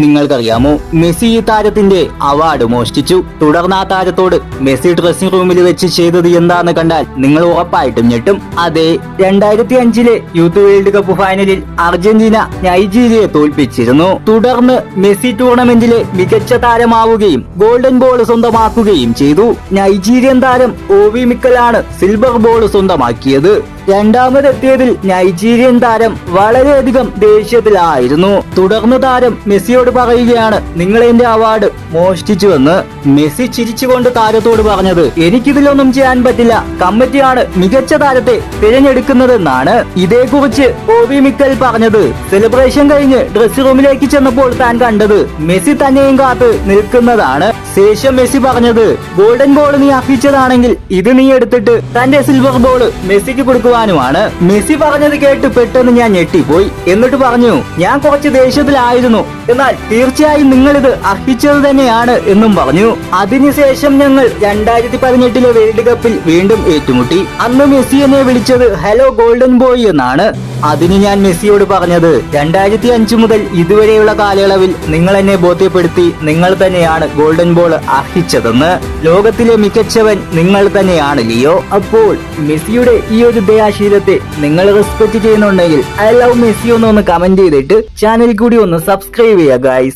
നിങ്ങൾക്കറിയാമോ, മെസ്സി ഈ താരത്തിന്റെ അവാർഡ് മോഷ്ടിച്ചു. തുടർന്ന് ആ താരത്തോട് മെസ്സി ഡ്രസ്സിംഗ് റൂമിൽ വെച്ച് ചെയ്തത് എന്താന്ന് കണ്ടാൽ നിങ്ങൾ ഉറപ്പായിട്ടും ഞെട്ടും. അതെ, 2005 യൂത്ത് വേൾഡ് കപ്പ് ഫൈനലിൽ അർജന്റീന നൈജീരിയയെ തോൽപ്പിച്ചിരുന്നു. തുടർന്ന് മെസ്സി ടൂർണമെന്റിലെ മികച്ച താരമാവുകയും ഗോൾഡൻ ബോൾ സ്വന്തമാക്കുകയും ചെയ്തു. നൈജീരിയൻ താരം ഓവി മിക്കലാണ് സിൽവർ ബോൾ സ്വന്തമാക്കിയത്. രണ്ടാമതെത്തിയതിൽ നൈജീരിയൻ താരം വളരെയധികം ദേഷ്യത്തിലായിരുന്നു. തുടർന്ന് താരം മെസ്സിയോട് പറയുകയാണ്, നിങ്ങൾ എന്റെ അവാർഡ് മോഷ്ടിച്ചുവെന്ന്. മെസ്സി ചിരിച്ചുകൊണ്ട് താരത്തോട് പറഞ്ഞത്, എനിക്കിതിലൊന്നും ചെയ്യാൻ പറ്റില്ല, കമ്മിറ്റിയാണ് മികച്ച താരത്തെ തിരഞ്ഞെടുക്കുന്നതെന്നാണ്. ഇതേക്കുറിച്ച് ഓവി മിക്കൽ പറഞ്ഞത്, സെലിബ്രേഷൻ കഴിഞ്ഞ് ഡ്രസ്സിംഗ് റൂമിലേക്ക് ചെന്നപ്പോൾ താൻ കണ്ടത് മെസ്സി തന്നെയും കാത്ത് നിൽക്കുന്നതാണ്. ശേഷം മെസ്സി പറഞ്ഞത്, ഗോൾഡൻ ബോൾ നീ അർഹിച്ചതാണെങ്കിൽ ഇത് നീ എടുത്തിട്ട് തന്റെ സിൽവർ ബോൾ മെസ്സിക്ക് കൊടുക്കുവാനുമാണ്. മെസ്സി പറഞ്ഞത് കേട്ട് പെട്ടെന്ന് ഞാൻ ഞെട്ടിപ്പോയി. എന്നിട്ട് പറഞ്ഞു, ഞാൻ കുറച്ച് ദേഷ്യത്തിലായിരുന്നു, എന്നാൽ തീർച്ചയായും നിങ്ങൾ ഇത് അർഹിച്ചത് തന്നെയാണ് എന്നും പറഞ്ഞു. അതിനുശേഷം ഞങ്ങൾ 2018 വേൾഡ് കപ്പിൽ വീണ്ടും ഏറ്റുമുട്ടി. അന്ന് മെസ്സി എന്നെ വിളിച്ചത് ഹലോ ഗോൾഡൻ ബോയ് എന്നാണ്. അതിന് ഞാൻ മെസ്സിയോട് പറഞ്ഞത്, 2005 മുതൽ ഇതുവരെയുള്ള കാലയളവിൽ നിങ്ങൾ എന്നെ ബോധ്യപ്പെടുത്തി നിങ്ങൾ തന്നെയാണ് ഗോൾഡൻ ബോൾ അർഹിച്ചതെന്ന്. ലോകത്തിലെ മികച്ചവൻ നിങ്ങൾ തന്നെയാണ് ലിയോ. അപ്പോൾ മെസ്സിയുടെ ഈ ഒരു ദയാശീലത്തെ നിങ്ങൾ റെസ്പെക്ട് ചെയ്യുന്നുണ്ടെങ്കിൽ ഐ ലവ് മെസ്സി ഒന്ന് കമന്റ് ചെയ്തിട്ട് ചാനൽ കൂടി ഒന്ന് സബ്സ്ക്രൈബ് ചെയ്യുക ഗൈസ്.